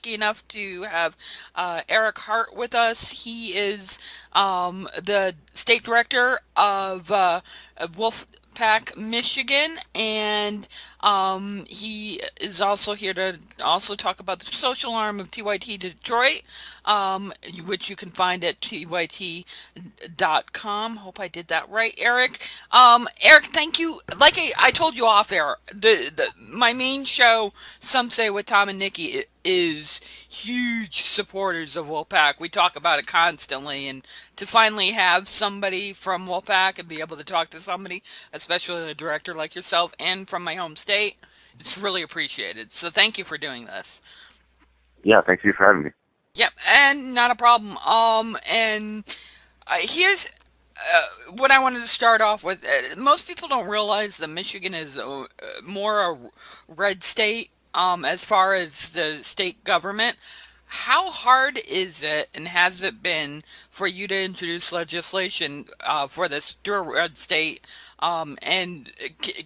lucky enough to have Eric Hart with us. He is the state director of Wolfpack, Michigan, and he is also here to also talk about the social arm of TYT Detroit, which you can find at tyt.com. Hope I did that right, Eric. Eric, thank you. Like I told you off air, my main show, Some Say with Tom and Nikki, is huge supporters of Wolfpack. We talk about it constantly, and to finally have somebody from Wolfpack and be able to talk to somebody, especially a director like yourself, and from my home state, it's really appreciated. So thank you for doing this. Yeah, thanks you for having me. Yep, and not a problem. And here's what I wanted to start off with. Most people don't realize that Michigan is more a red state as far as the state government. How hard is it, and has it been, for you to introduce legislation for this red state? And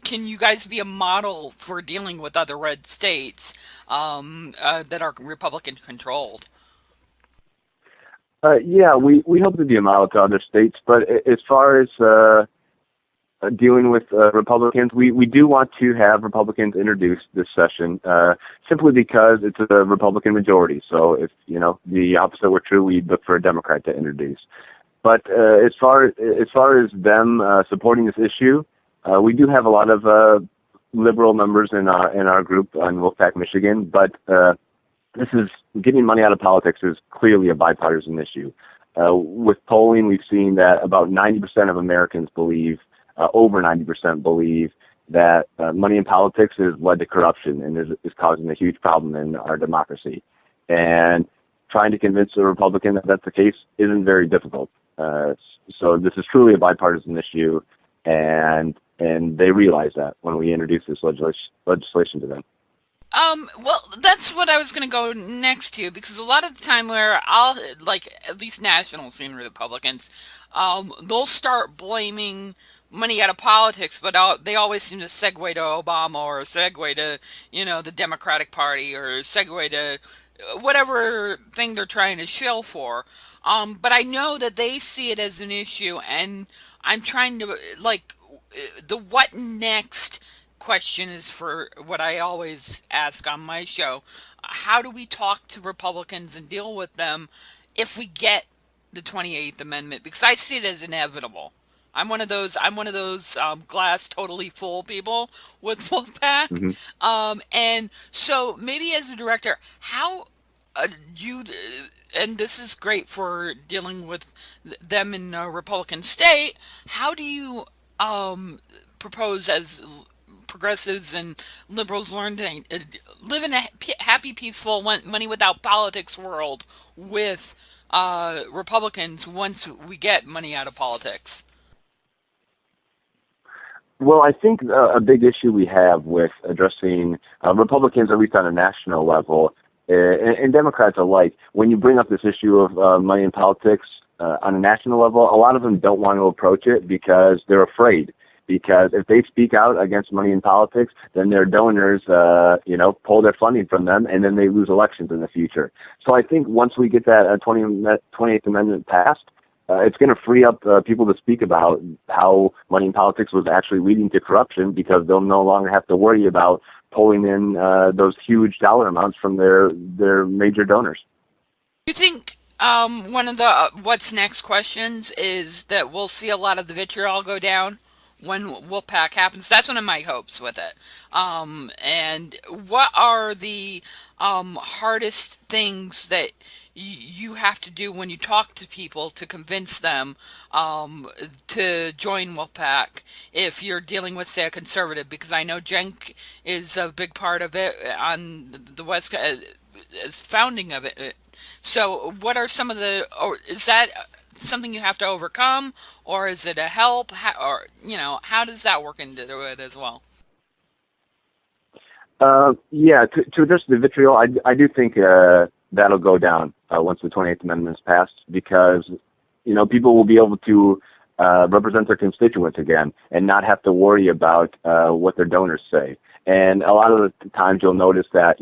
can you guys be a model for dealing with other red states that are Republican controlled? Yeah, we hope to be a model to other states, but as far as dealing with Republicans, we do want to have Republicans introduce this session, simply because it's a Republican majority. So if the opposite were true, we'd look for a Democrat to introduce. But as far as them supporting this issue, we do have a lot of liberal members in our group on Wolfpack, Michigan, but this is getting money out of politics is clearly a bipartisan issue. With polling, we've seen that about 90% of Americans believe, over 90% believe, that money in politics has led to corruption and is causing a huge problem in our democracy. And trying to convince a Republican that that's the case isn't very difficult. So this is truly a bipartisan issue, and they realize that when we introduce this legislation to them. Well, that's what I was going to go next to, because a lot of the time where like, at least national scene Republicans, they'll start blaming money out of politics, but they always seem to segue to Obama, or segue to, the Democratic Party, or segue to whatever thing they're trying to shill for. But I know that they see it as an issue, and I'm trying to, like, the what next question is for what I always ask on my show. How do we talk to Republicans and deal with them if we get the 28th Amendment? Because I see it as inevitable. I'm one of those glass totally full people with Wolfpack. hmm And so maybe as a director, how you and this is great for dealing with them in a Republican state. How do you propose, as progressives and liberals, learn to live in a happy, peaceful, money without politics world with Republicans once we get money out of politics? Well, I think a big issue we have with addressing Republicans, at least on a national level, and Democrats alike, when you bring up this issue of money in politics on a national level, a lot of them don't want to approach it because they're afraid. Because if they speak out against money in politics, then their donors, pull their funding from them, and then they lose elections in the future. So I think once we get that 28th Amendment passed, it's going to free up people to speak about how money in politics was actually leading to corruption, because they'll no longer have to worry about pulling in those huge dollar amounts from their major donors. You think one of the what's next questions is that we'll see a lot of the vitriol go down when Wolfpack happens? That's one of my hopes with it. And what are the hardest things that you have to do when you talk to people to convince them to join Wolfpack if you're dealing with, say, a conservative? Because I know Jenk is a big part of it on the West, as founding of it. So, what are some of the, or is that something you have to overcome, or is it a help, or how does that work into it as well? Yeah, to address the vitriol, I do think that'll go down once the 28th Amendment is passed, because people will be able to represent their constituents again and not have to worry about what their donors say. And a lot of the times you'll notice that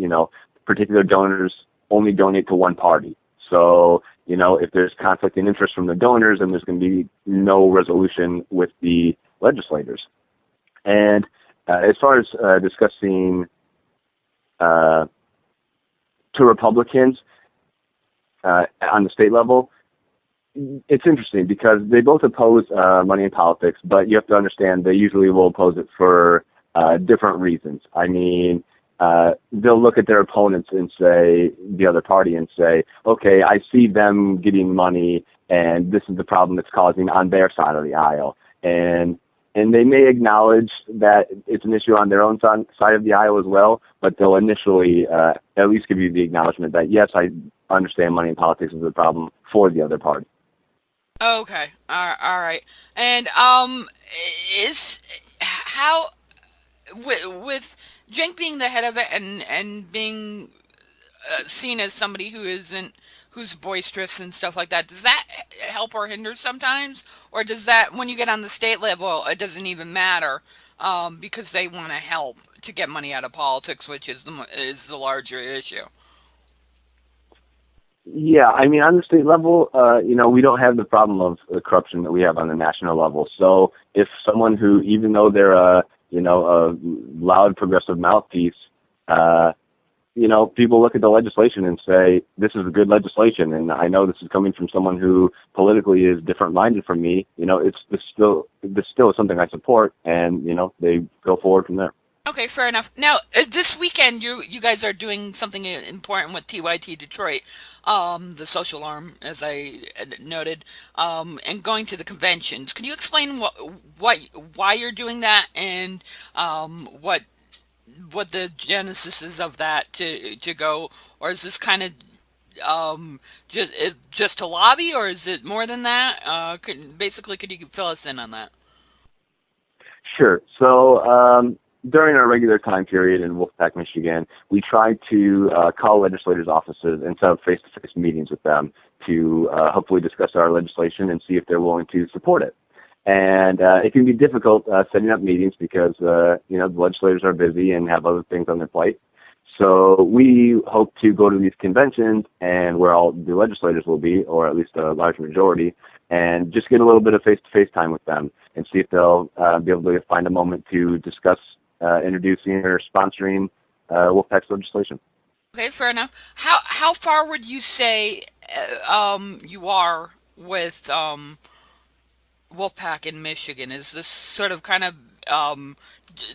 particular donors only donate to one party. So, if there's conflict in interest from the donors, then there's going to be no resolution with the legislators. And as far as discussing to Republicans on the state level, it's interesting because they both oppose money in politics, but you have to understand they usually will oppose it for different reasons. I mean, they'll look at their opponents and say, the other party, and say, okay, I see them getting money, and this is the problem it's causing on their side of the aisle. And they may acknowledge that it's an issue on their own side of the aisle as well, but they'll initially at least give you the acknowledgement that, yes, I understand money in politics is a problem for the other party. Okay. All right. And is how with Jenk being the head of it and being seen as somebody who's boisterous and stuff like that, does that help or hinder sometimes, or does that when you get on the state level it doesn't even matter because they want to help to get money out of politics, which is the larger issue. Yeah, I mean, on the state level, we don't have the problem of the corruption that we have on the national level. So if someone who, even though they're a loud progressive mouthpiece, uh, people look at the legislation and say, this is a good legislation, and I know this is coming from someone who politically is different-minded from me. This still is something I support, and they go forward from there. Okay, fair enough. Now, this weekend, you guys are doing something important with TYT Detroit, the social arm, as I noted, and going to the conventions. Can you explain what why you're doing that and what the genesis is of that to go, or is this kind of just to lobby, or is it more than that? Could you fill us in on that? Sure. So during our regular time period in Wolfpack, Michigan, we try to call legislators' offices and set up face-to-face meetings with them to hopefully discuss our legislation and see if they're willing to support it. And it can be difficult setting up meetings because the legislators are busy and have other things on their plate. So we hope to go to these conventions and where all the legislators will be, or at least a large majority, and just get a little bit of face-to-face time with them and see if they'll be able to find a moment to discuss introducing or sponsoring Wolfpack's legislation. Okay, fair enough. How far would you say you are with Wolfpack in Michigan? Is this sort of kind of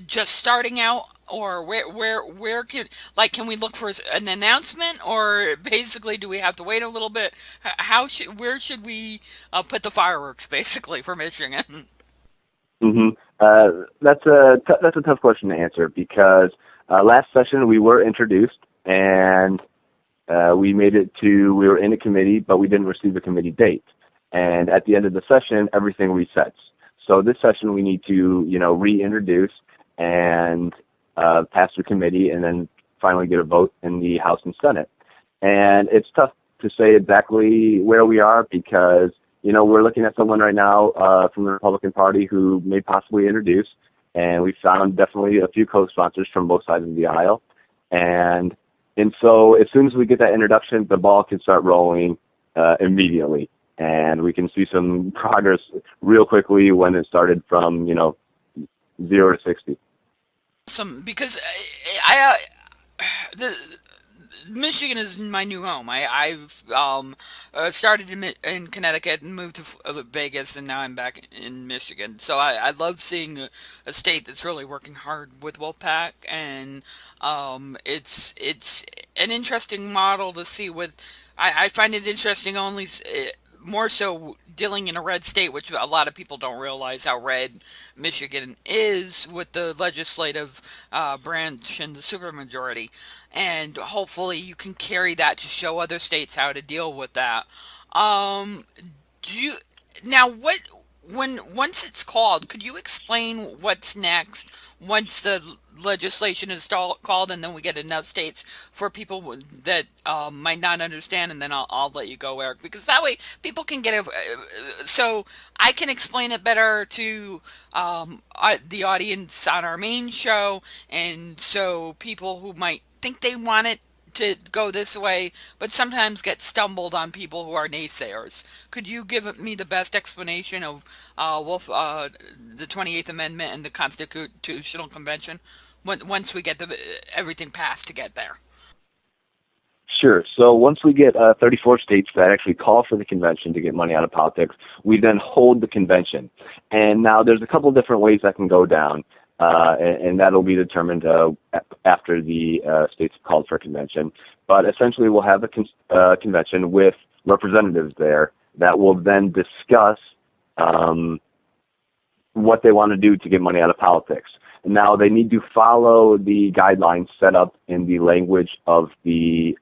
just starting out, or where can we look for an announcement, or basically do we have to wait a little bit? How should where should we put the fireworks basically for Michigan? hmm that's a tough question to answer because last session we were introduced and we were in a committee, but we didn't receive a committee date. And at the end of the session, everything resets. So this session we need to, reintroduce and pass the committee and then finally get a vote in the House and Senate. And it's tough to say exactly where we are because, we're looking at someone right now from the Republican Party who may possibly introduce, and we found definitely a few co-sponsors from both sides of the aisle. And so as soon as we get that introduction, the ball can start rolling immediately. And we can see some progress real quickly when it started from, 0 to 60. Some because the Michigan is my new home. I've started in Connecticut and moved to Vegas, and now I'm back in Michigan. So I love seeing a state that's really working hard with Wolfpack, and it's an interesting model to see. I find it interesting only more so dealing in a red state, which a lot of people don't realize how red Michigan is with the legislative branch and the supermajority. And hopefully you can carry that to show other states how to deal with that. Um, do you now what when once it's called, could you explain what's next once the legislation is called and then we get enough states for people that might not understand, and then I'll let you go, Eric, because that way people can get so I can explain it better to the audience on our main show, and so people who might think they want it to go this way, but sometimes get stumbled on people who are naysayers. Could you give me the best explanation of the 28th Amendment and the Constitutional Convention once we get everything passed to get there? Sure. So once we get 34 states that actually call for the convention to get money out of politics, we then hold the convention. And now there's a couple different ways that can go down, and that'll be determined after the states have called for a convention. But essentially, we'll have a convention with representatives there that will then discuss um, what they want to do to get money out of politics. Now, they need to follow the guidelines set up in the language of the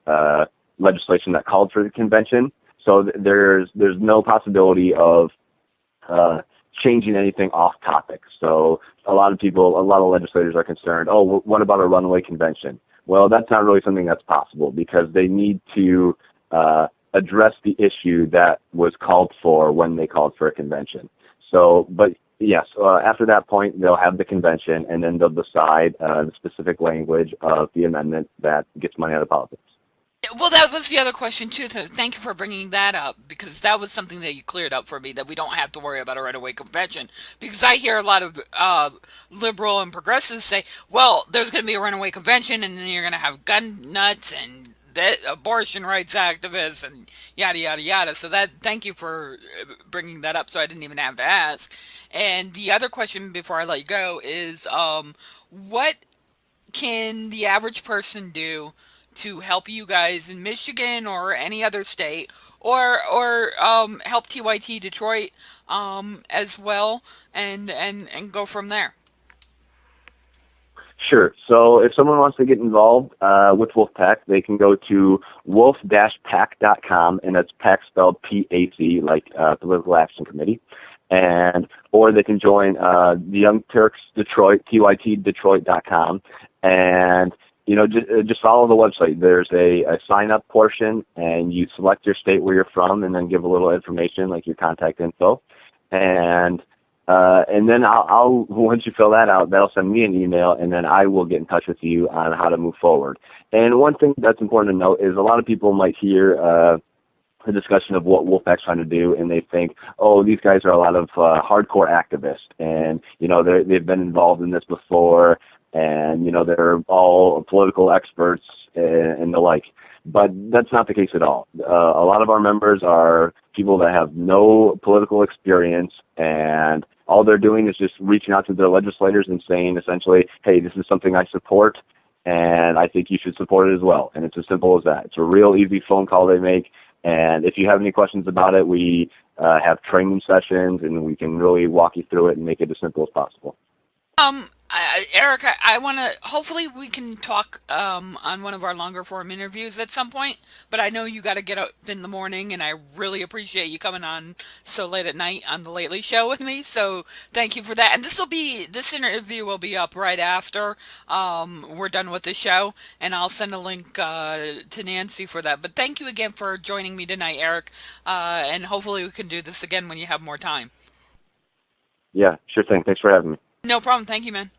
legislation that called for the convention. So there's no possibility of uh, changing anything off topic. So a lot of legislators are concerned, oh, what about a runaway convention? Well, that's not really something that's possible because they need to address the issue that was called for when they called for a convention. So, but yes, after that point, they'll have the convention, and then they'll decide the specific language of the amendment that gets money out of politics. Well, that was the other question too. Thank you for bringing that up because that was something that you cleared up for me that we don't have to worry about a runaway convention. Because I hear a lot of liberal and progressives say, "Well, there's going to be a runaway convention, and then you're going to have gun nuts and abortion rights activists and yada yada yada." So that thank you for bringing that up. So I didn't even have to ask. And the other question before I let you go is, what can the average person do to help you guys in Michigan or any other state, or help TYT Detroit as well, and go from there? Sure. So if someone wants to get involved with Wolfpack, they can go to wolf-pack.com, and that's PAC spelled PAC, like Political Action Committee. And or they can join the Young Turks Detroit, tytdetroit.com, and just follow the website. There's a sign up portion, and you select your state where you're from, and then give a little information like your contact info, and then I'll once you fill that out, that'll send me an email, and then I will get in touch with you on how to move forward. And one thing that's important to note is a lot of people might hear a discussion of what Wolfpack's trying to do, and they think, oh, these guys are a lot of hardcore activists, and they've been involved in this before, and they're all political experts and the like. But that's not the case at all. A lot of our members are people that have no political experience, and all they're doing is just reaching out to their legislators and saying essentially, hey, this is something I support, and I think you should support it as well. And it's as simple as that. It's a real easy phone call they make. And if you have any questions about it, we have training sessions, and we can really walk you through it and make it as simple as possible. Eric, I want to. Hopefully, we can talk on one of our longer form interviews at some point. But I know you got to get up in the morning, and I really appreciate you coming on so late at night on the Lately Show with me. So thank you for that. And this interview will be up right after we're done with the show, and I'll send a link to Nancy for that. But thank you again for joining me tonight, Eric. And hopefully, we can do this again when you have more time. Yeah, sure thing. Thanks for having me. No problem. Thank you, man.